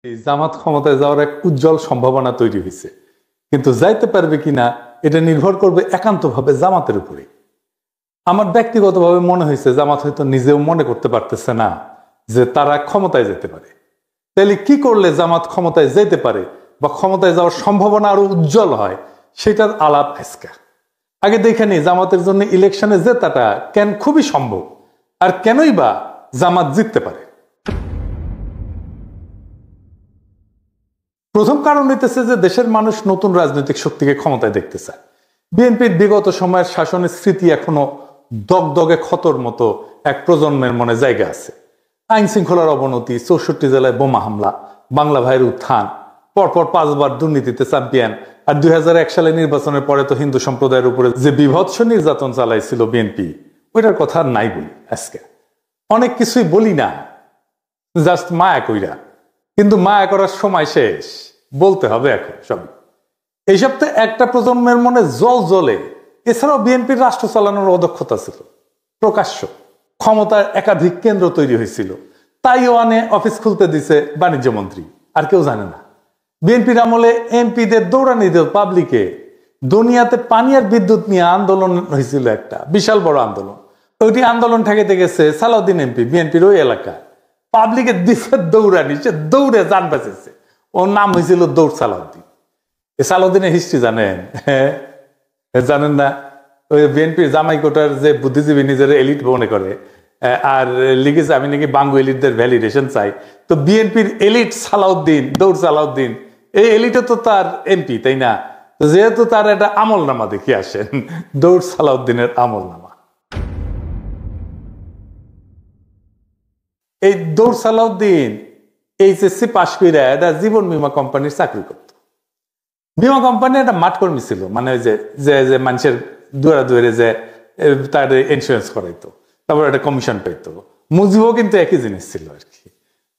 এই জামাত ক্ষমতায় যাওয়ার এক উজ্জ্বল সম্ভাবনা তৈরি হয়েছে, কিন্তু যাইতে পারবে কিনা এটা নির্ভর করবে একান্তভাবে জামাতের উপরে। আমার ব্যক্তিগতভাবে মনে হয়েছে জামাত হয়তো নিজেও মনে করতে পারতেছে না যে তারা ক্ষমতায় যেতে পারে। তাহলে কি করলে জামাত ক্ষমতায় যেতে পারে বা ক্ষমতায় যাওয়ার সম্ভাবনা আরো উজ্জ্বল হয়, সেটার আলাপ আজকে। আগে দেখে নি জামাতের জন্য ইলেকশনে জেতাটা কেন খুবই সম্ভব, আর কেনই বা জামাত জিততে পারে। প্রথম কারণ হইতেছে যে দেশের মানুষ নতুন রাজনৈতিক শক্তিকে ক্ষমতায় দেখতে চায়। বিএনপির বিগত সময়ের শাসনের স্মৃতি এখনো দগদগে ক্ষতর মতো এক প্রজন্মের মনে জায়গা আছে। আইন শৃঙ্খলার অবনতি, 64 জেলায় বোমা হামলা, বাংলা ভাইয়ের উত্থান, পরপর 5 বার দুর্নীতিতে চ্যাম্পিয়ন, আর 2001 সালে নির্বাচনের পরে তো হিন্দু সম্প্রদায়ের উপরে যে বিভৎস নির্যাতন চালাইছিল বিএনপি, ওইটার কথা নাই বলি। আজকে অনেক কিছুই বলি না, জাস্ট মায়া কইরা, কিন্তু মায়া করার সময় শেষ, বলতে হবে এখন সবই। এইসব তো একটা প্রজন্মের মনে জল জ্বলে। এছাড়াও বিএনপির রাষ্ট্র চালানোর অদক্ষতা ছিল প্রকাশ্য। ক্ষমতার একাধিক কেন্দ্র তৈরি হয়েছিল, তাইওয়ানে অফিস খুলতে দিছে বাণিজ্য মন্ত্রী, আর কেউ জানে না। বিএনপির আমলে এমপিদের দৌড়ানি দিল পাবলিকে। দুনিয়াতে পানি আর বিদ্যুৎ নিয়ে আন্দোলন হয়েছিল, একটা বিশাল বড় আন্দোলন। ওইটি আন্দোলন ঠেকাইতে গেছে সালাউদ্দিন এমপি, বিএনপির ওই এলাকা। পাবলিকের দিছে দৌড়ানি, সে দৌড়ে যান বাঁচেছে। ওর নাম হয়েছিল দৌড় সালাউদ্দিন। সালাউদ্দিনের হিস্ট্রি জানেন? জানেন না? ওই বিএনপির জামাই কোটার যে বুদ্ধিজীবী নিজের এলিট মনে করে, আর লিখেছে আমি নাকি বাঙ্গু এলিটদের ভ্যালিডেশন চাই। তো বিএনপির এলিট সালাউদ্দিন, দৌড় সালাউদ্দিন, এই এলিটে তো তার এমপি, তাই না? তো যেহেতু তার একটা আমল নামা দেখি আসেন, দৌড় সালাউদ্দিনের আমল নামা। এই দৌড় সালাউদ্দিন এইচএসসি পাশ করে একটা জীবন বীমা কোম্পানির চাকরি করত। বীমা কোম্পানি একটা মাঠ কর্মী ছিল, মানে ওই যে মানুষের দুয়ারে যে তার ইন্স্যুরেন্স করাইতো, তারপর একটা কমিশন পেতো। মুজিবও কিন্তু একই জিনিস ছিল আর কি।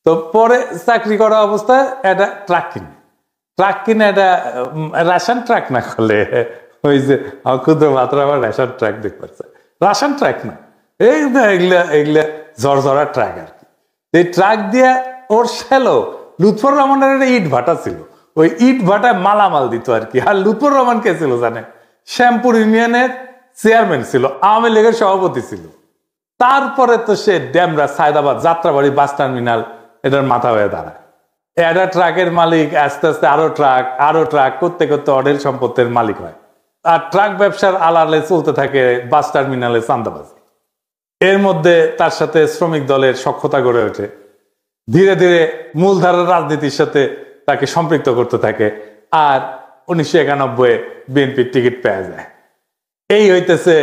তো পরে চাকরি করা অবস্থায় একটা ট্রাক কিনে একটা রাশন ট্রাক না করলে, ওই যে ক্ষুদ্র মাত্রা আবার রেশন ট্রাক দেখতে পাচ্ছে, রাশন ট্রাক না, এগুলা ঝরঝরা ট্রাক আর কি। এই ট্রাক দিয়ে ওর শ্যালো লুৎফর রহমানের একটা ইট ভাটা ছিল, ওই ইট ভাটায় মালামাল দিত আর কি। আর লুৎফর রহমান কে ছিল জানে? শ্যামপুর ইউনিয়নের চেয়ারম্যান ছিল, আওয়ামী লীগের সভাপতি ছিল। তারপরে তো সে ড্যামরা, সায়দাবাদ, যাত্রাবাড়ি বাস টার্মিনাল এটার মাথা হয়ে দাঁড়ায়। একটা ট্রাকের মালিক আস্তে আস্তে আরো ট্রাক করতে করতে অঢেল সম্পত্তির মালিক হয়। আর ট্রাক ব্যবসার আলালে চলতে থাকে বাস টার্মিনালে চান্দাবাজি। এর মধ্যে তার সাথে শ্রমিক দলের সখ্যতা গড়ে ওঠে। ধীরে ধীরে মূলধারার রাজনীতির সাথে তাকে সম্পৃক্ত করতে থাকে, আর 1991 বিএনপির টিকিট পেয়ে যায়। এই হইতেছে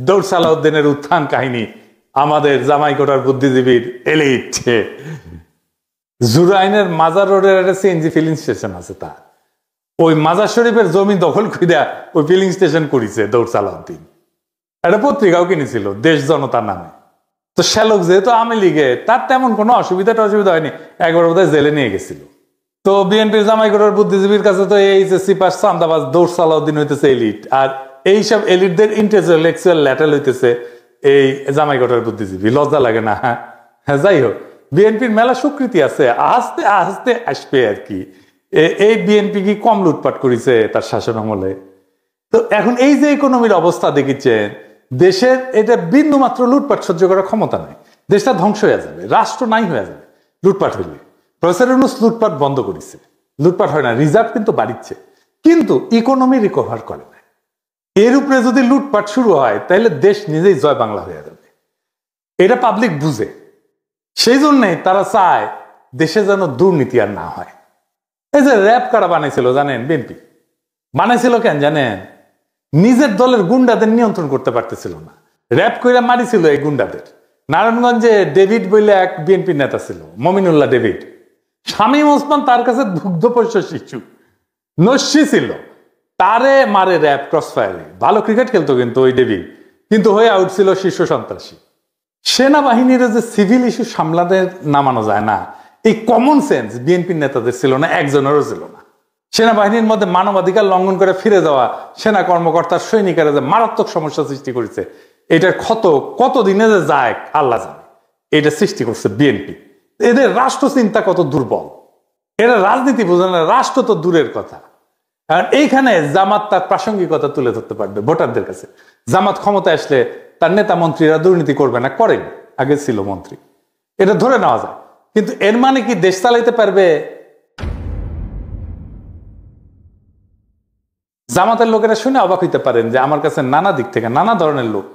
দৌড় সালাউদ্দিনের উত্থান কাহিনী। আমাদের জামাইকোটার বুদ্ধিজীবীর এলিট। জুরাইনের মাজার রোডের একটা সিএনজি ফিলিং স্টেশন আছে, তার ওই মাজার শরীফের জমি দখল কইরা ওই ফিলিং স্টেশন করেছে দৌড় সালাউদ্দিন। একটা পত্রিকাও কিনেছিল দেশ জনতার নামে। তো শ্যালক যেহেতু আওয়ামী লীগে, তার তেমন কোনো অসুবিধা হয়নি, একবার বোধহয় জেলে নিয়ে গেছিল। তো বিএনপির জামাইকোটার বুদ্ধিজীবীর কাছে তো এইচএসসি পাস চান্দাবাজ দৌড় সালাউদ্দিন হইতেছে এলিট, আর এইসব এলিটদের ইন্টেলেকচুয়াল ল্যাটেল হইতেছে এই জামাইকোটার বুদ্ধিজীবী। লজ্জা লাগে না? হ্যাঁ, যাই হোক, বিএনপির মেলা স্বীকৃতি আছে, আস্তে আস্তে আসবে আর কি। এই বিএনপি কি কম লুটপাট করেছে তার শাসন আমলে? তো এখন এই যে ইকোনমির অবস্থা দেখিচ্ছেন, দেশের এটা বিন্দু মাত্র লুটপাট সহ্য করার ক্ষমতা নাই। দেশটা ধ্বংস হয়ে যাবে, রাষ্ট্র নাই হয়ে যাবে লুটপাট হইলে। প্রফেসর ইউনূস লুটপাট বন্ধ করেছে, লুটপাট হয় না, রিজার্ভ কিন্তু বাড়িচ্ছে, কিন্তু ইকোনমি রিকভার করে না। এর উপরে যদি লুটপাট শুরু হয়, তাহলে দেশ নিজেই জয় বাংলা হয়ে যাবে। এটা পাবলিক বুঝে, সেই জন্যই তারা চায় দেশে যেন দুর্নীতি আর না হয়। এই যে র্যাব কারা বানাইছিল জানেন? বিএনপি বানাইছিল কেন জানেন? নিজের দলের গুন্ডাদের নিয়ন্ত্রণ করতে পারতেছিল না, র্যাব কইরা মারিছিল এই গুন্ডাদের। নারায়ণগঞ্জে ডেভিড বলে এক বিএনপি নেতা ছিল, মমিনুল্লাহ ডেভিড। শামীম ওসমান তার কাছে দুগ্ধপোষ্য শিশু, নস্যি ছিল, তারে মারে র্যাব ক্রস ফায়ারে। ভালো ক্রিকেট খেলতো কিন্তু ওই ডেভিড, কিন্তু হয়ে আউট ছিল শীর্ষ সন্ত্রাসী। সেনাবাহিনীর যে সিভিল ইস্যু সামলাতে নামানো যায় না, এই কমন সেন্স বিএনপির নেতাদের ছিল না, একজনেরও ছিল না। সেনাবাহিনীর মধ্যে মানবাধিকার লঙ্ঘন করে ফিরে যাওয়া সেনা কর্মকর্তার সৈনিকেরা যে মারাত্মক সমস্যা সৃষ্টি করেছে, এটার ক্ষত কত দিনে যে যায় আল্লাহ জানে। এটা সৃষ্টি করছে বিএনপি। এদের রাষ্ট্র চিন্তা কত দুর্বল। এরা রাজনীতি বোঝে না, রাষ্ট্র তো দূরের কথা। কারণ এইখানে জামাত তার প্রাসঙ্গিকতা তুলে ধরতে পারবে ভোটারদের কাছে। জামাত ক্ষমতায় আসলে তার নেতা মন্ত্রীরা দুর্নীতি করবে না, করেন, আগে ছিল মন্ত্রী, এটা ধরে নেওয়া যায়। কিন্তু এর মানে কি দেশ চালাইতে পারবে? জামাতের লোকেরা শুনে অবাক হইতে পারেন যে আমার কাছে নানা দিক থেকে নানা ধরনের লোক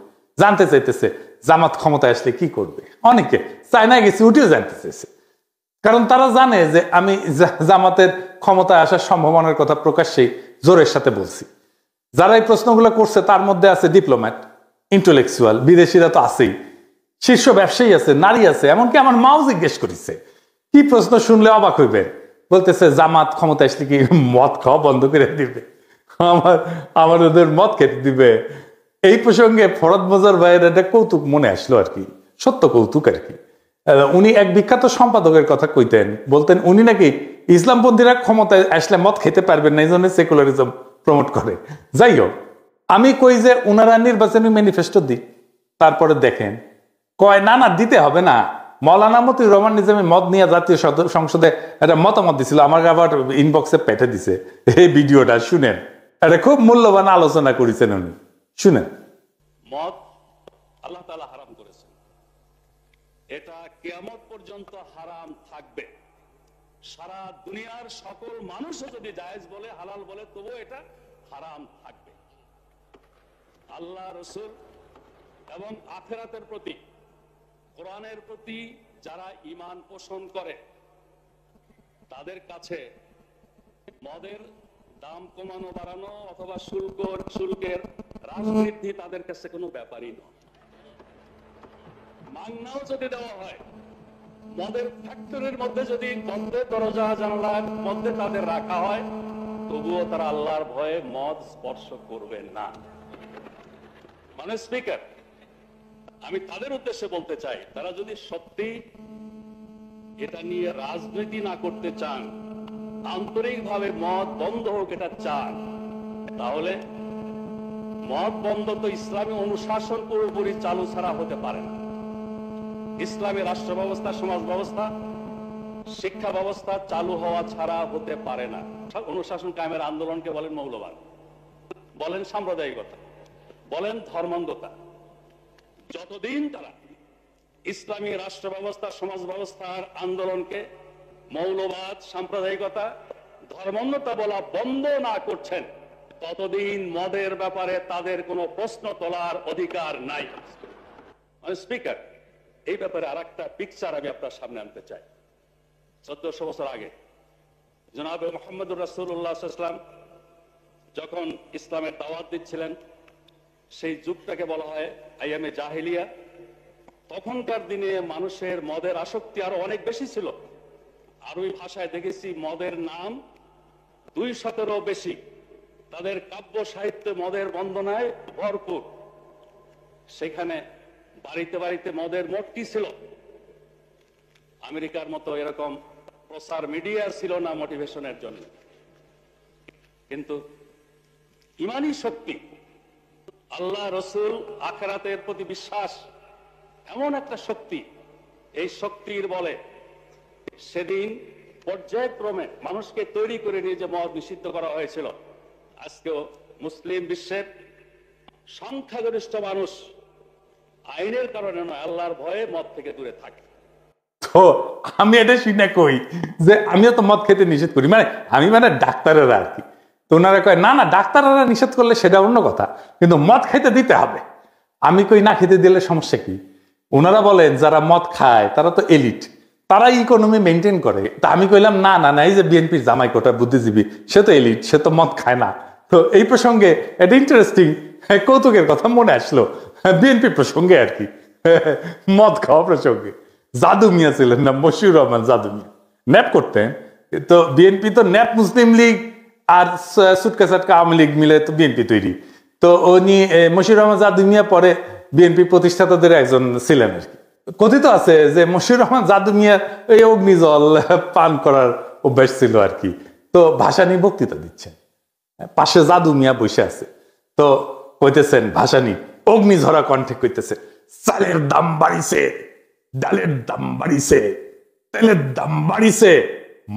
জানতে চাইতেছে জামাত ক্ষমতায় আসলে কি করবে। অনেকে চায়নায় গেছি উঠেও জানতে চাইছে, কারণ তারা জানে যে আমি জামাতের ক্ষমতায় আসার সম্ভাবনার কথা প্রকাশ্যেই জোরের সাথে বলছি। যারা এই প্রশ্নগুলো করছে তার মধ্যে আছে ডিপ্লোম্যাট, ইন্টেলেকচুয়াল, বিদেশিরা তো আছেই, শীর্ষ ব্যবসায়ী আছে, নারী আছে, এমনকি আমার মাও জিজ্ঞেস করেছে। কি প্রশ্ন শুনলে অবাক হইবেন, বলতেছে জামাত ক্ষমতা আসলে কি মদ খাওয়া বন্ধ করে দিবে, আমার ওদের মদ খেতে দিবে। এই প্রসঙ্গে ফরদ মজার ভাইয়ের একটা কৌতুক মনে আসলো আর কি, সত্য কৌতুক আর কি। উনি এক বিখ্যাত সম্পাদকের কথা কইতেন, বলতেন উনি নাকি ইসলামপন্থীরা ক্ষমতায় আসলে মদ খেতে পারবেন না, এই জন্য সেকুলারিজম প্রমোট করে। যাই হোক, আমি কই যে উনারা নির্বাচনী ম্যানিফেস্টো দিক, তারপরে দেখেন কয় না না দিতে হবে না। মৌলানা মতিউর রহমান নিজামী মদ নিয়ে জাতীয় সংসদে একটা মতামত দিছিল, আমাকে আবার ইনবক্সে পেঠে দিছে এই ভিডিওটা, শুনেন। এটা খুব মূল্যবান আলোচনা করেছেন উনি, শুনেন। মদ আল্লাহ তাআলা হারাম করেছেন, এটা কিয়ামত পর্যন্ত হারাম থাকবে। সারা দুনিয়ার সকল মানুষও যদি জায়েজ বলে, হালাল বলে, তবুও এটা হারাম থাকবে। আল্লাহ, রাসূল এবং আখিরাতের প্রতি, কোরআনের প্রতি যারা ঈমান পোষণ করে তাদের কাছে মদের দাম কমানো বাড়ানো অথবা শুল্কের হ্রাস বৃদ্ধি তাদের কাছে কোনো ব্যাপারই নয়। মাংনাও যদি দেওয়া হয়, মদের ফ্যাক্টরির মধ্যে যদি বন্ধে দরজা জানালার মধ্যে তাদের রাখা হয়, তবুও তারা আল্লাহর ভয়ে মদ স্পর্শ করবেন না। মানে স্পিকার, আমি তাদের উদ্দেশ্যে বলতে চাই, তারা যদি সত্যি এটা নিয়ে রাজনীতি না করতে চান, আন্তরিকভাবে মদ বন্ধ হোক এটা চান, তাহলে মদ বন্ধ তো ইসলামী অনুশাসন পুরোপুরি চালু ছাড়া হতে পারে না। ইসলামী রাষ্ট্র ব্যবস্থা, সমাজ ব্যবস্থা, শিক্ষা ব্যবস্থা চালু হওয়া ছাড়া হতে পারে না। অনুশাসন কায়েমের আন্দোলনকে বলেন মৌলবাদ, বলেন সাম্প্রদায়িকতা, বলেন ধর্মান্ধতা। যতদিন তারা ইসলামী রাষ্ট্র ব্যবস্থা, সমাজ ব্যবস্থার আন্দোলনকে মৌলবাদ, সাম্প্রদায়িকতা, ধর্মান্ধতা বলা বন্ধ না করছেন, ততদিন মদের ব্যাপারে তাদের কোনো প্রশ্ন তোলার অধিকার নাই। স্পিকার, এই ব্যাপারে আর একটা পিকচার আমি আপনার সামনে আনতে চাই। 1400 বছর আগে জনাবে মুহাম্মদুর রাসূলুল্লাহ সাল্লাল্লাহু আলাইহি ওয়াসাল্লাম যখন ইসলামের দাওয়াত দিচ্ছিলেন, সেই যুগটাকে বলা হয় আইয়ামে জাহেলিয়া। তখনকার দিনে মানুষের মদের আসক্তি আরো অনেক বেশি ছিল। আরবি ভাষায় দেখেছি মদের নাম 200-এরও বেশি। তাদের কাব্য সাহিত্যে মদের বন্দনায় ভরপুর। সেখানে বাড়িতে বাড়িতে মদের মটকি ছিল। আমেরিকার মতো এরকম প্রচার মিডিয়া ছিল না মোটিভেশনের জন্য, কিন্তু ইমানি শক্তি, আল্লাহ, রসুল, আখিরাতের প্রতি বিশ্বাস এমন একটা শক্তি, এই শক্তির বলে সেদিন পর্যায়ক্রমে মানুষকে তৈরি করে নিয়ে যে মদ নিষিদ্ধ করা হয়েছিল, আজকেও মুসলিম বিশ্বের সংখ্যাগরিষ্ঠ মানুষ আইনের কারণে নয়, আল্লাহর ভয়ে মদ থেকে দূরে থাকে। তো আমি এটা শুনে কই যে আমিও তো মদ খেতে নিষেধ করি, মানে ডাক্তারেরা আর কি। তো ওনারা কয় না না, ডাক্তাররা নিষেধ করলে সেটা অন্য কথা, কিন্তু মদ খাইতে দিতে হবে। আমি কই না, খেতে দিলে সমস্যা কি? ওনারা বলেন যারা মদ খায় তারা তো এলিট, তারা ইকোনমি মেনটেন করে। তা আমি কইলাম না না না, এই যে বিএনপির জামাই কোটা বুদ্ধিজীবী, সে তো এলিট, সে তো মদ খায় না। তো এই প্রসঙ্গে একটা ইন্টারেস্টিং কৌতুকের কথা মনে আসলো, বিএনপি প্রসঙ্গে আর কি, মদ খাওয়া প্রসঙ্গে। জাদু মিয়া ছিলেন না, মশিউর রহমান জাদু মিয়া, ন্যাপ করতেন। তো বিএনপি তো ন্যাপ, মুসলিম লীগ আর সুটকা সাটকা আওয়ামী লীগ মিলে তো বিএনপি তৈরি। তো উনি মশিউর রহমান জাদু মিয়া পরে বিএনপি প্রতিষ্ঠাতাদের একজন ছিলেন আর কি। কথিত আছে যে মশিউর রহমান জাদু মিয়া এই অগ্নিজল পান করার অভ্যাস ছিল আর কি। তো ভাষা নিয়ে বক্তৃতা দিচ্ছেন, পাশে জাদু মিয়া বসে আছে। তো কইতেছেন ভাসানী অগ্নিঝরা কণ্ঠে কইতেছে, চালের দাম বাড়িছে, ডালের দাম বাড়িছে, তেলের দাম বাড়িছে,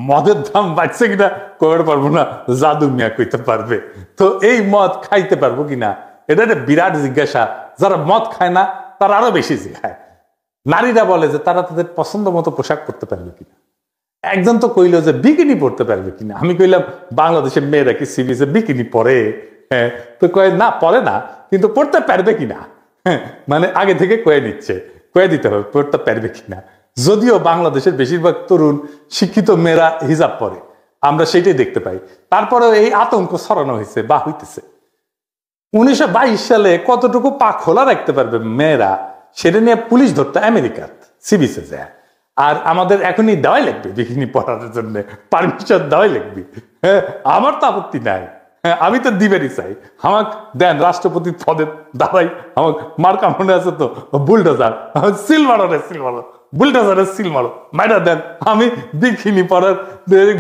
মদের দাম বাড়ছে কিনা কইতে পারবো না, জাদু মিয়া কইতে পারবে। তো এই মদ খাইতে পারবো কিনা এটা একটা বিরাট জিজ্ঞাসা। যারা মদ খায় না তারা আরো বেশি খায়। নারীরা বলে যে তারা তাদের পছন্দ মতো পোশাক পরতে পারবে কিনা। একজন তো কইলো যে বিকিনি পরতে পারবে কিনা। আমি কইলাম বাংলাদেশের মেয়েরা কি সি বিচে বিকিনি পরে? হ্যাঁ, তো কয়ে না পরে না, কিন্তু পড়তে পারবে কিনা। হ্যাঁ, মানে আগে থেকে কয়ে নিচ্ছে, কয়ে দিতে হবে পড়তে পারবে কিনা। যদিও বাংলাদেশের বেশিরভাগ তরুণ শিক্ষিত মেয়েরা হিজাব পরে, আমরা সেটাই দেখতে পাই। তারপরে এই আতঙ্ক ছড়ানো হয়েছে বা হইতেছে। 1922 সালে কতটুকু পা খোলা রাখতে পারবে মেয়েরা সেটা নিয়ে পুলিশ ধরতে আমেরিকার সি বিচে যায়। আর আমাদের এখনই দেওয়াই লাগবে বিকিনি পরার জন্য, পারমিশন দেওয়াই লাগবে। হ্যাঁ, আমার তো আপত্তি নাই। হ্যাঁ, আমি তো দিবেরই চাই। আমাকে দেন রাষ্ট্রপতি পদে দাঁড়াই, আমাকে মার্কা মনে আছে তো, বুলডোজার সিল মারো রে সিল মারো, বুলডোজারের সিল মারো, মাইরা দেন, আমি বিকিনি পরার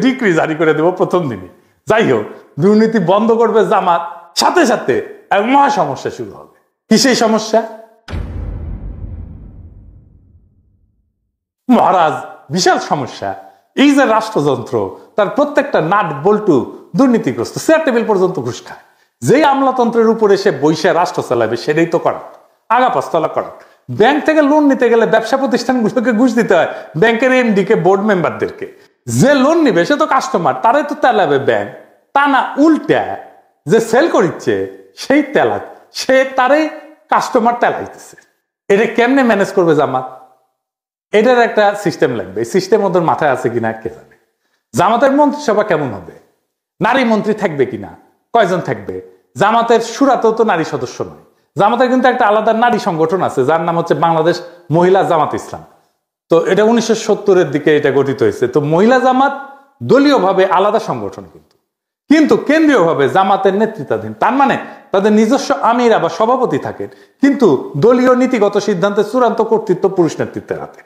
ডিক্রি জারি করে দেবো প্রথম দিনই। যাই হোক, দুর্নীতি বন্ধ করবে জামাত, সাথে সাথে এক মহা সমস্যা শুরু হবে। কি সেই সমস্যা? মহারাজ, বিশাল সমস্যা। এই যে রাষ্ট্রযন্ত্র, তার প্রত্যেকটা নাট বল্টু দুর্নীতিগ্রস্ত, চেয়ার টেবিল পর্যন্ত ঘুষ খায়। যেই আমলাতন্ত্রের উপরে সে বৈশা রাষ্ট্র চালাবে সেটাই তো করা, আগা পাঁচতলা করা। ব্যাংক থেকে লোন নিতে গেলে ব্যবসা প্রতিষ্ঠানগুলোকে ঘুষ দিতে হয়, ব্যাংকের এমডি কে, বোর্ড মেম্বারদেরকে। যে লোন নিবে সে তো কাস্টমার, তারাই তো তেলাবে ব্যাংক। তা না, উল্টা যে সেল করিচ্ছে সেই তেলাক, সে তারাই কাস্টমার তেলাইতেছে। এটা কেমনে ম্যানেজ করবে জামাত? এটার একটা সিস্টেম লাগবে। এই সিস্টেম ওদের মাথায় আছে কিনা কে জানে। জামাতের মন্ত্রিসভা কেমন হবে? নারী মন্ত্রী থাকবে কিনা, কয়জন থাকবে? জামাতের সুরাতেও তো নারী সদস্য নয়। জামাতের কিন্তু একটা আলাদা নারী সংগঠন আছে যার নাম হচ্ছে বাংলাদেশ মহিলা জামাত ইসলাম। তো এটা 1970-এর দিকে এটা গঠিত হয়েছে। তো মহিলা জামাত দলীয়ভাবে আলাদা সংগঠন, কিন্তু কেন্দ্রীয়ভাবে জামাতের নেতৃত্বাধীন। তার মানে তাদের নিজস্ব আমিরা বা সভাপতি থাকেন, কিন্তু দলীয় নীতিগত সিদ্ধান্তের চূড়ান্ত কর্তৃত্ব পুরুষ নেতৃত্বের হাতে।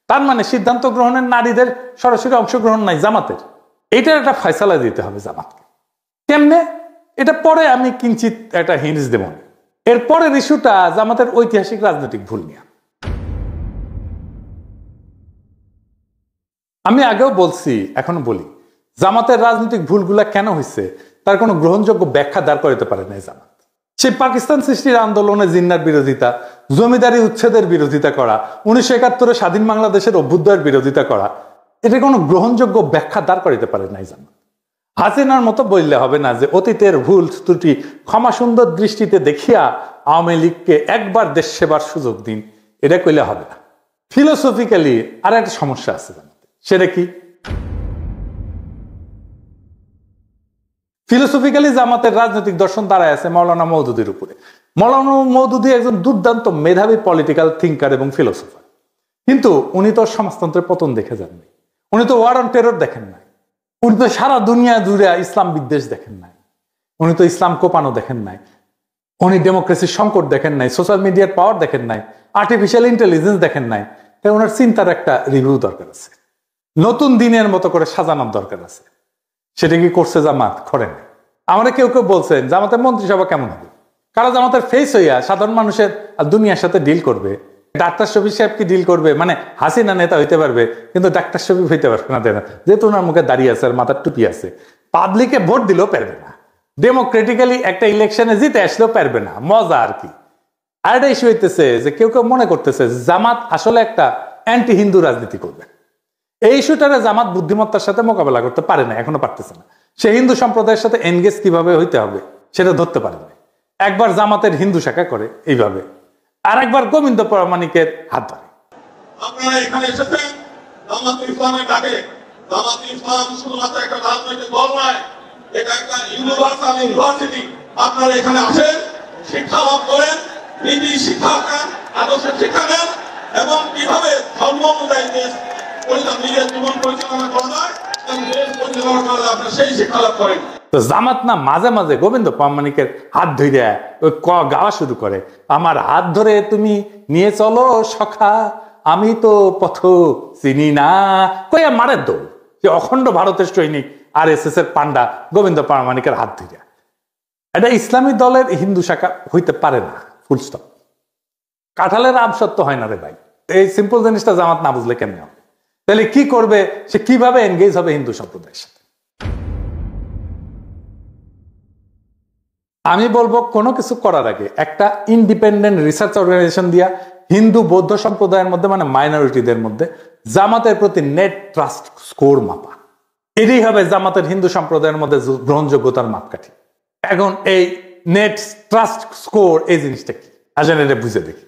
তার মানে সিদ্ধান্ত গ্রহণের নারীদের সরাসরি অংশগ্রহণ নাই জামাতের। এটার একটা ফয়সালা দিতে হবে জামাতকে। কেমনে? এটা পরে আমি কিঞ্চিত একটা হিন্টস দেব। এর পরের ইস্যুটা জামাতের ঐতিহাসিক রাজনৈতিক ভুল নিয়ে। আমি আগেও বলছি, এখনো বলি, জামাতের রাজনৈতিক ভুলগুলা কেন হয়েছে তার কোনো গ্রহণযোগ্য ব্যাখ্যা দাঁড় করাতে পারে নাই জামাত। সেই পাকিস্তান সৃষ্টির আন্দোলনে জিন্নার বিরোধিতা, জমিদারি উচ্ছেদের বিরোধিতা করা, 1971-এ স্বাধীন বাংলাদেশের অভ্যুদয়ের বিরোধিতা করা, এটা কোনো গ্রহণযোগ্য ব্যাখ্যা দাঁড় করাতে পারে নাই জামাত। হাসিনার মতো বললে হবে না যে অতীতের ভুল ত্রুটি ক্ষমা সুন্দর দৃষ্টিতে দেখিয়া আওয়ামী লীগকে একবার দেশ সেবার সুযোগ দিন, এটা কইলে হবে না। ফিলোসফিক্যালি আর একটা সমস্যা আছে জামাতে। সেটা কি? ফিলোসফিক্যালি জামাতের রাজনৈতিক দর্শন দাঁড়ায় আছে মাওলানা মওদুদির উপরে। মাওলানা মওদুদি একজন দুর্দান্ত মেধাবী পলিটিক্যাল থিঙ্কার এবং ফিলোসফার, কিন্তু উনি তো সমাজতন্ত্রের পতন দেখে যাননি, উনি তো ওয়ার অন টেরর দেখেন নাই, উনি তো সারা দুনিয়া জুড়ে ইসলাম বিদ্বেষ দেখেন নাই, উনি তো ইসলাম কোপানো দেখেন নাই, উনি ডেমোক্রেসির সংকট দেখেন নাই, সোশ্যাল মিডিয়ার পাওয়ার দেখেন নাই, আর্টিফিশিয়াল ইন্টেলিজেন্স দেখেন নাই। তাই ওনার চিন্তার একটা রিভিউ দরকার আছে, নতুন দিনের মতো করে সাজানোর দরকার আছে। সেটা কি করছে জামাত? করে নাই। আমরা কেউ কেউ বলছেন জামাতের মন্ত্রিসভা কেমন হবে, কারা জামাতের ফেস হইয়া সাধারণ মানুষের আর দুনিয়ার সাথে ডিল করবে। ডাক্তার শফিক সাহেব কি ডিল করবে? মানে হাসিনা নেতা হইতে পারবে কিন্তু ডাক্তার শফিক হইতে পারবে না, যেহেতু ওনার মুখে দাঁড়িয়ে আছে আর মাথার টুপি আছে। পাবলিকে ভোট দিলেও পারবে না, ডেমোক্রেটিক্যালি একটা ইলেকশনে জিতে আসলেও পারবে না। মজা আর কি। আর একটা ইস্যু হইতেছে যে কেউ কেউ মনে করতেছে জামাত আসলে একটা অ্যান্টি হিন্দু রাজনীতি করবে। এই ইস্যুটারে জামাত বুদ্ধিমত্তার সাথে মোকাবেলা করতে পারে না, এখনো পারতেছে না। সে হিন্দু সম্প্রদায়ের সাথে এনগেজ কিভাবে হইতে হবে সেটা ধরতে পারে না। একবার জামাতের হিন্দু শাখা করে এইভাবে, আর একবার গোবিন্দ প্রামাণিকের হাত ধরে। আপনারা এখানে এসেছেন জামাত ইসলামের ডাকে। জামাত ইসলাম শুধুমাত্র একটা রাজনৈতিক দল নয়, এটা একটা ইউনিভার্সাল ইউনিভার্সিটি। আপনারা এখানে আসেন, শিক্ষা লাভ করেন, নীতি শিক্ষা, আদর্শের শিক্ষা নেন এবং কিভাবে ধর্ম অনুযায়ী দেশ নিজের জীবন পরিচালনা করা যায় এবং দেশ পরিচালনা করা যায়, আপনারা সেই শিক্ষা লাভ করেন। তো জামাত না মাঝে মাঝে গোবিন্দ প্রামাণিকের হাত ধরে ওই গাওয়া শুরু করে, আমার হাত ধরে তুমি নিয়ে চলো সখা, আমি তো পথ চিনি না, কইয়া মারের দৌড়। যে অখণ্ড ভারতের সৈনিক RSS এর পান্ডা গোবিন্দ প্রামাণিকের হাত ধরে। এটা ইসলামী দলের হিন্দু শাখা হইতে পারে না, ফুল স্টপ। কাঁঠালের আম সত্য হয় না রে ভাই। এই সিম্পল জিনিসটা জামাত না বুঝলে কেমন হবে? তাহলে কি করবে, সে কিভাবে এনগেজ হবে হিন্দু সম্প্রদায়ের সাথে? আমি বলবো কোনো কিছু করার আগে একটা ইন্ডিপেন্ডেন্ট রিসার্চ অর্গানাইজেশন দিয়া হিন্দু বৌদ্ধ সম্প্রদায়ের মধ্যে মানে মাইনরিটিদের মধ্যে জামাতের প্রতি নেট ট্রাস্ট স্কোর মাপা, এটাই হবে জামাতের হিন্দু সম্প্রদায়ের মধ্যে গ্রহণযোগ্যতার মাপকাঠি। এখন এই নেট ট্রাস্ট স্কোর এই জিনিসটা কি আসেন এটা বুঝে দেখি।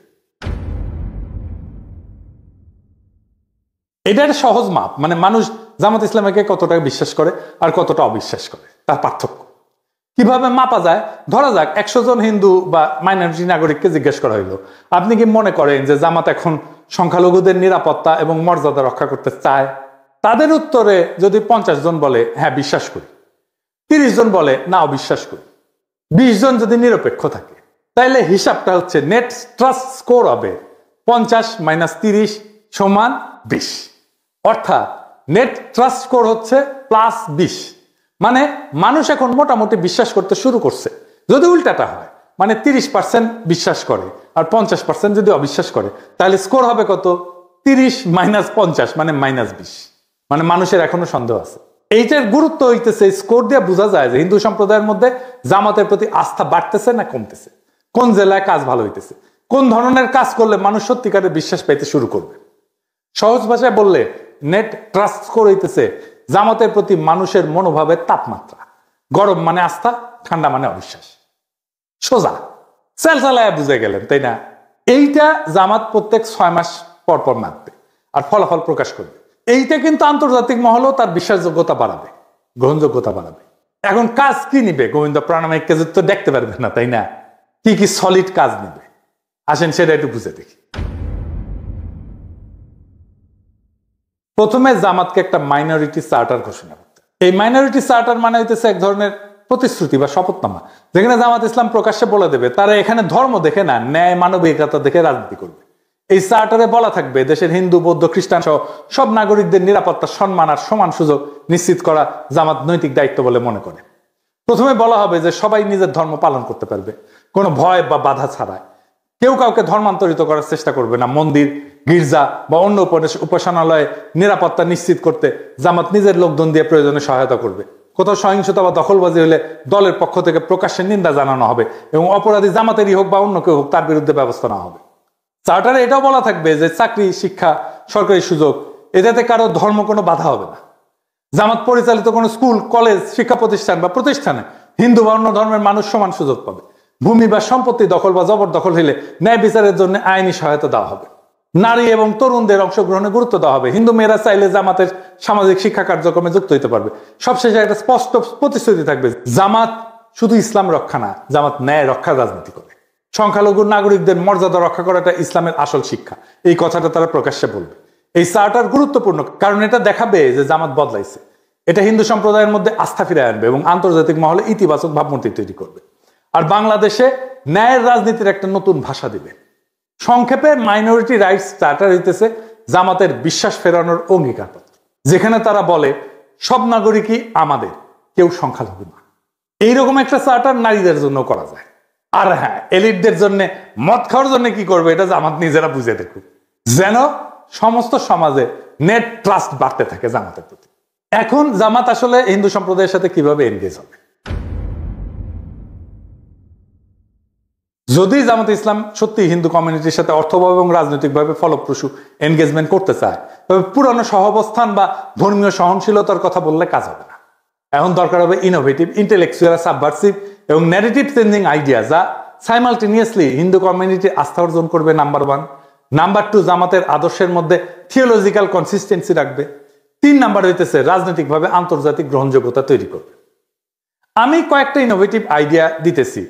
এটা একটা সহজ মাপ, মানে মানুষ জামাত ইসলামকে কতটা বিশ্বাস করে আর কতটা অবিশ্বাস করে তার পার্থক্য কিভাবে মাপা যায়। ধরা যাক 100 জন হিন্দু বা মাইনরিটি নাগরিককে জিজ্ঞেস করা হইলো, আপনি কি মনে করেন যে জামাত এখন সংখ্যালঘুদের নিরাপত্তা এবং মর্যাদা রক্ষা করতে চায়? তাদের উত্তরে যদি 50 জন বলে হ্যাঁ বিশ্বাস করি, 30 জন বলে না অবিশ্বাস করি, 20 জন যদি নিরপেক্ষ থাকে, তাইলে হিসাবটা হচ্ছে নেট ট্রাস্ট স্কোর হবে 50 - 30 = 20। অর্থাৎ নেট ট্রাস্ট স্কোর হচ্ছে +20, মানে মানুষ এখন মোটামুটি বিশ্বাস করতে শুরু করছে। যদি উল্টাটা হয় মানে 30% বিশ্বাস করে আর 50% যদি অবিশ্বাস করে, তাহলে স্কোর হবে কত? 30 - 50 মানে -20, মানে মানুষের এখনো সন্দেহ আছে। এইটার গুরুত্ব হইতেছে স্কোর দিয়ে বোঝা যায় যে হিন্দু সম্প্রদায়ের মধ্যে জামাতের প্রতি আস্থা বাড়তেছে না কমতেছে, কোন জেলায় কাজ ভালো হইতেছে, কোন ধরনের কাজ করলে মানুষ সত্যিকারের বিশ্বাস পাইতে শুরু করবে। সহজ ভাষায় বললে নেট ট্রাস্ট স্কোর হইতেছে জামাতের প্রতি মানুষের মনোভাবের তাপমাত্রা। গরম মানে আস্থা, ঠান্ডা মানে অবিশ্বাস। সোজা চালায় বুঝে গেলেন, তাই না? এইটা জামাত প্রত্যেক 6 মাস পর পর মাপবে আর ফলাফল প্রকাশ করবে। এইটা কিন্তু আন্তর্জাতিক মহলেও তার বিশ্বাসযোগ্যতা বাড়াবে, গ্রহণযোগ্যতা বাড়াবে। এখন কাজ কি নিবে? গোবিন্দ প্রাণামায়িক তো দেখতে পারবে না, তাই না? কি কি সলিড কাজ নিবে আসেন সেটা একটু বুঝে দেখি। প্রথমে জামাতকে একটা মাইনরিটি চার্টার ঘোষণা করতে। এই মাইনরিটি চার্টার মানে হইতেছে এক ধরনের প্রতিশ্রুতি বা শপথনামা, যেখানে জামাত ইসলাম প্রকাশ্যে বলে দেবে তারা এখানে ধর্ম দেখে না, ন্যায় মানবিকতা দেখে রাজনীতি করবে। এই চার্টারে বলা থাকবে দেশের হিন্দু বৌদ্ধ খ্রিস্টান সহ সব নাগরিকদের নিরাপত্তা, সম্মান আর সমান সুযোগ নিশ্চিত করা জামাত নৈতিক দায়িত্ব বলে মনে করে। প্রথমে বলা হবে যে সবাই নিজের ধর্ম পালন করতে পারবে কোনো ভয় বা বাধা ছাড়াই। কেউ কাউকে ধর্মান্তরিত করার চেষ্টা করবে না। মন্দির, গির্জা বা অন্য উপাসনালয়ে নিরাপত্তা নিশ্চিত করতে জামাত নিজের লোকজন দিয়ে প্রয়োজনে সহায়তা করবে। কোথাও সহিংসতা বা দখলবাজি হলে দলের পক্ষ থেকে প্রকাশ্যে নিন্দা জানানো হবে এবং অপরাধী জামাতেরই হোক বা অন্য কেউ হোক তার বিরুদ্ধে ব্যবস্থা নেওয়া হবে। চার্টারে এটাও বলা থাকবে যে চাকরি, শিক্ষা, সরকারি সুযোগ এটাতে কারো ধর্ম কোনো বাধা হবে না। জামাত পরিচালিত কোনো স্কুল, কলেজ, শিক্ষা প্রতিষ্ঠান বা প্রতিষ্ঠানে হিন্দু বা অন্য ধর্মের মানুষ সমান সুযোগ পাবে। ভূমি বা সম্পত্তি দখল বা জবরদখল হলে ন্যায় বিচারের জন্য আইনি সহায়তা দেওয়া হবে। নারী এবং তরুণদের অংশগ্রহণে গুরুত্ব দেওয়া হবে। হিন্দু মেয়েরা চাইলে জামাতের সামাজিক শিক্ষা কার্যক্রমে যুক্ত হতে পারবে। সবশেষে একটা স্পষ্ট প্রতিশ্রুতি থাকবে, জামাত শুধু ইসলাম রক্ষা না, জামাত ন্যায় রক্ষার রাজনীতি করে। সংখ্যালঘু নাগরিকদের মর্যাদা রক্ষা করাটা ইসলামের আসল শিক্ষা, এই কথাটা তারা প্রকাশ্যে বলবে। এই চার্টার গুরুত্বপূর্ণ কারণ এটা দেখাবে যে জামাত বদলাইছে। এটা হিন্দু সম্প্রদায়ের মধ্যে আস্থা ফিরে আনবে এবং আন্তর্জাতিক মহলে ইতিবাচক ভাবমূর্তি তৈরি করবে। আর বাংলাদেশে ন্যায়ের রাজনীতির একটা নতুন ভাষা দিবে। সংক্ষেপে মাইনরিটি রাইটস চার্টার হইতেছে জামাতের বিশ্বাস ফেরানোর অঙ্গীকারপত্র, যেখানে তারা বলে সব নাগরিকই আমাদের, কেউ সংখ্যালঘু না। এইরকম একটা চার্টার নারীদের জন্য করা যায়। আর হ্যাঁ, এলিটদের জন্য মদ খাওয়ার জন্য কি করবে এটা জামাত নিজেরা বুঝে দেখুক, যেন সমস্ত সমাজে নেট ট্রাস্ট বাড়তে থাকে জামাতের প্রতি। এখন জামাত আসলে হিন্দু সম্প্রদায়ের সাথে কিভাবে এনগেজ হবে? যদি জামাত ইসলাম সত্যি হিন্দু কমিউনিটির সাথে অর্থভাবে এবং রাজনৈতিকভাবে ফলপ্রসূ এনগেজমেন্ট করতে চায়, তবে পুরানো সহাবস্থান বা ধর্মীয় সহনশীলতার কথা বললে কাজ হবে না। এখন দরকার হবে ইনোভেটিভ, ইন্টেলেকচুয়াল, সাবভার্সিভ এবং ন্যারেটিভ চেঞ্জিং আইডিয়া, যা সাইমালটেনিয়াসলি হিন্দু কমিউনিটির আস্থা অর্জন করবে নাম্বার 1। নাম্বার 2, জামাতের আদর্শের মধ্যে থিওলজিক্যাল কনসিস্টেন্সি রাখবে। 3 নাম্বার হইতেছে রাজনৈতিকভাবে আন্তর্জাতিক গ্রহণযোগ্যতা তৈরি করবে। আমি কয়েকটা ইনোভেটিভ আইডিয়া দিতেছি,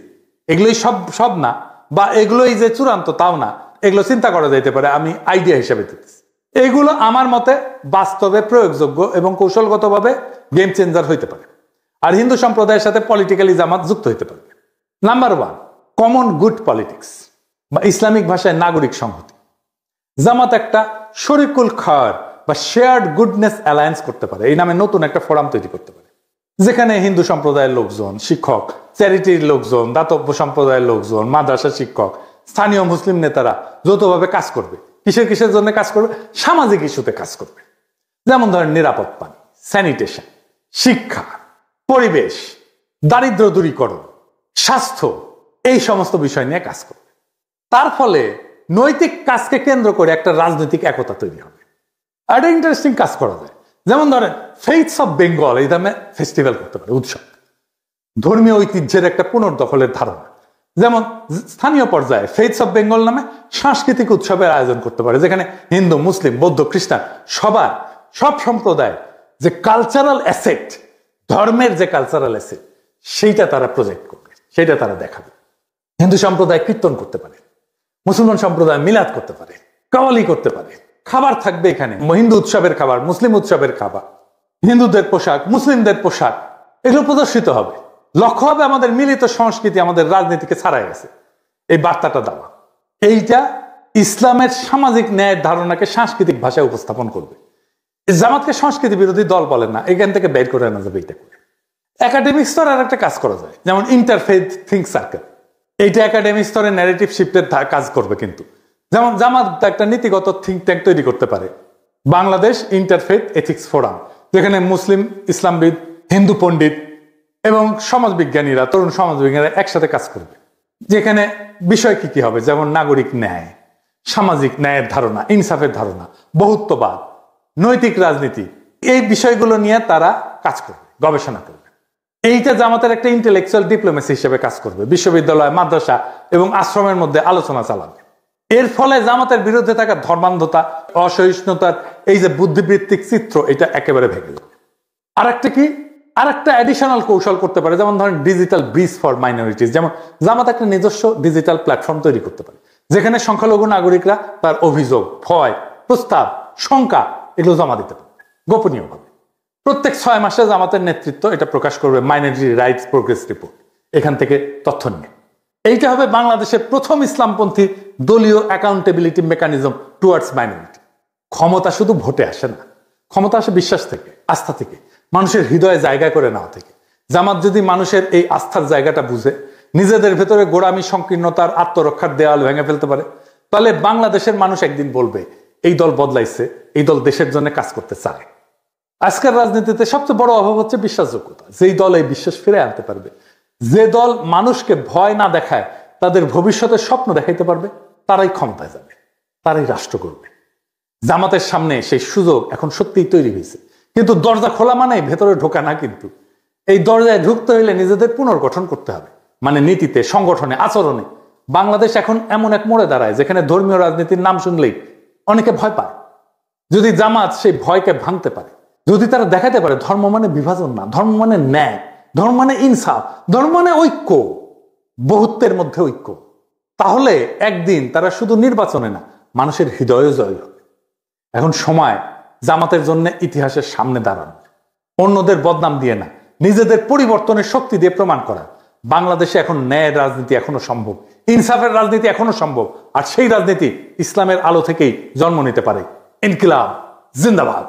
এগুলোই সব না বা এগুলোই যে চূড়ান্ত তাও না, এগুলো চিন্তা করা যাইতে পারে, আমি আইডিয়া হিসেবে দিতেছি। এগুলো আমার মতে বাস্তবে প্রয়োগযোগ্য এবং কৌশলগতভাবে গেম চেঞ্জার হইতে পারে, আর হিন্দু সম্প্রদায়ের সাথে পলিটিক্যালি জামাত যুক্ত হইতে পারবে। নাম্বার 1, কমন গুড পলিটিক্স বা ইসলামিক ভাষায় নাগরিক সংহতি। জামাত একটা শরিকুল খায়র বা শেয়ার্ড গুডনেস অ্যালায়েন্স করতে পারে। এই নামে নতুন একটা ফোরাম তৈরি করতে পারে, যেখানে হিন্দু সম্প্রদায়ের লোকজন, শিক্ষক, চ্যারিটির লোকজন, দাতব্য সম্প্রদায়ের লোকজন, মাদ্রাসা শিক্ষক, স্থানীয় মুসলিম নেতারা যৌথভাবে কাজ করবে। কিসের জন্য কাজ করবে? সামাজিক ইস্যুতে কাজ করবে। যেমন ধরেন নিরাপদ পানি, স্যানিটেশন, শিক্ষা, পরিবেশ, দারিদ্র দূরীকরণ, স্বাস্থ্য, এই সমস্ত বিষয় নিয়ে কাজ করবে। তার ফলে নৈতিক কাজকে কেন্দ্র করে একটা রাজনৈতিক একতা তৈরি হবে। একটা ইন্টারেস্টিং কাজ করা যায়, যেমন ধরেন ফেইথস অফ বেঙ্গল এই নামে ফেস্টিভ্যাল করতে পারে, উৎসব, ধর্মীয় ঐতিহ্যের একটা পুনর্দখলের ধারণা। যেমন স্থানীয় পর্যায়ে ফেইথস অফ বেঙ্গল নামে সাংস্কৃতিক উৎসবের আয়োজন করতে পারে, যেখানে হিন্দু, মুসলিম, বৌদ্ধ, খ্রিস্টান সব সম্প্রদায় যে কালচারাল অ্যাসেট, ধর্মের যে কালচারাল অ্যাসেট, সেইটা তারা প্রজেক্ট করবে, সেইটা তারা দেখাবে। হিন্দু সম্প্রদায় কীর্তন করতে পারে, মুসলমান সম্প্রদায় মিলাদ করতে পারে, কাওয়ালি করতে পারে, খাবার থাকবে এখানে হিন্দু উৎসবের খাবার, মুসলিম উৎসবের খাবার, হিন্দুদের পোশাক, মুসলিমদের পোশাক, এগুলো প্রদর্শিত হবে। লক্ষ্য হবে আমাদের মিলিত সংস্কৃতি আমাদের রাজনীতিকে ছাড়াই গেছে, এই বার্তাটা দেওয়া। এইটা ইসলামের সামাজিক ন্যায়ের ধারণাকে সাংস্কৃতিক ভাষায় উপস্থাপন করবে। জামাতকে সংস্কৃতি বিরোধী দল বলেন না, এখান থেকে বের করে আনা যাবে এইটা করে। একাডেমিক স্তরে আর একটা কাজ করা যায়, যেমন ইন্টারফেথ থিঙ্ক সার্কেল। এইটা একাডেমিক স্তরে ন্যারেটিভ শিফটের কাজ করবে। কিন্তু যেমন জামাত একটা নীতিগত থিঙ্ক ট্যাঙ্ক তৈরি করতে পারে, বাংলাদেশ ইন্টারফেথ এথিক্স ফোরাম, যেখানে মুসলিম, ইসলামবিদ, হিন্দু পণ্ডিত এবং সমাজবিজ্ঞানীরা, তরুণ সমাজবিজ্ঞানীরা একসাথে কাজ করবে। যেখানে বিষয় কি হবে, যেমন নাগরিক ন্যায়, সামাজিক ন্যায়ের ধারণা, ইনসাফের ধারণা, বহুত্ববাদ, নৈতিক রাজনীতি, এই বিষয়গুলো নিয়ে তারা কাজ করবে, গবেষণা করবে। এইটা জামাতের একটা ইন্টেলেকচুয়াল ডিপ্লোমেসি হিসেবে কাজ করবে। বিশ্ববিদ্যালয়, মাদ্রাসা এবং আশ্রমের মধ্যে আলোচনা চালাবে। এর ফলে জামাতের বিরুদ্ধে থাকা ধর্মান্ধতা, অসহিষ্ণুতার এই যে বুদ্ধিবৃত্তিক চিত্র, এটা একেবারে ভেঙে যাবে। আর একটা অ্যাডিশনাল কৌশল করতে পারে, যেমন ধরেন ডিজিটাল ব্রিজ ফর মাইনরিটিস। যেমন জামাত একটা নিজস্ব ডিজিটাল প্ল্যাটফর্ম তৈরি করতে পারে, যেখানে সংখ্যালঘু নাগরিকরা তার অভিযোগ, ভয়, প্রস্তাব, শঙ্কা এগুলো জমা দিতে পারবে গোপনীয়ভাবে। প্রত্যেক 6 মাসে জামাতের নেতৃত্ব এটা প্রকাশ করবে মাইনরিটি রাইটস প্রোগ্রেস রিপোর্ট, এখান থেকে তথ্য নিয়ে। এইটা হবে বাংলাদেশের প্রথম ইসলামপন্থী দলীয় অ্যাকাউন্টেবিলিটি মেকানিজম টুয়ার্ডস মাইনরিটি। ক্ষমতা শুধু ভোটে আসে না, ক্ষমতা আসে বিশ্বাস থেকে, আস্থা থেকে, মানুষের হৃদয়ে জায়গা করে নেওয়া থেকে। জামাত যদি মানুষের এই আস্থার জায়গাটা বুঝে নিজেদের ভেতরে গোড়ামি, সংকীর্ণতার, আত্মরক্ষার দেওয়াল ভেঙে ফেলতে পারে, তাহলে বাংলাদেশের মানুষ একদিন বলবে এই দল বদলাইছে, এই দল দেশের জন্য কাজ করতে চায়। আজকের রাজনীতিতে সবচেয়ে বড় অভাব হচ্ছে বিশ্বাসযোগ্যতা। যেই দল এই বিশ্বাস ফিরে আনতে পারবে, যে দল মানুষকে ভয় না দেখায় তাদের ভবিষ্যতের স্বপ্ন দেখাইতে পারবে, তারাই ক্ষমতায় যাবে, তারাই রাষ্ট্র করবে। জামাতের সামনে সেই সুযোগ এখন সত্যিই তৈরি হয়েছে, কিন্তু দরজা খোলা মানে ভেতরে ঢোকা না। কিন্তু এই দরজায় ঢুকতে হইলে নিজেদের পুনর্গঠন করতে হবে, মানে নীতিতে, সংগঠনে, আচরণে। বাংলাদেশ এখন এমন এক মোড়ে দাঁড়ায় যেখানে ধর্মীয় রাজনীতির নাম শুনলেই অনেকে ভয় পায়। যদি জামাত সেই ভয়কে ভাঙতে পারে, যদি তারা দেখাতে পারে ধর্ম মানে বিভাজন না, ধর্ম মানে ন্যায়, ধর্ম মানে ইনসাফ, ধর্ম মানে ঐক্য, বহুত্বের মধ্যে ঐক্য, তাহলে একদিন তারা শুধু নির্বাচনে না, মানুষের হৃদয়ে জয় হবে। এখন সময় জামাতের জন্য ইতিহাসের সামনে দাঁড়ানো, অন্যদের বদনাম দিয়ে না, নিজেদের পরিবর্তনের শক্তি দিয়ে প্রমাণ করা। বাংলাদেশে এখন ন্যায়ের রাজনীতি এখনো সম্ভব, ইনসাফের রাজনীতি এখনো সম্ভব, আর সেই রাজনীতি ইসলামের আলো থেকেই জন্ম নিতে পারে। ইনকিলাব জিন্দাবাদ।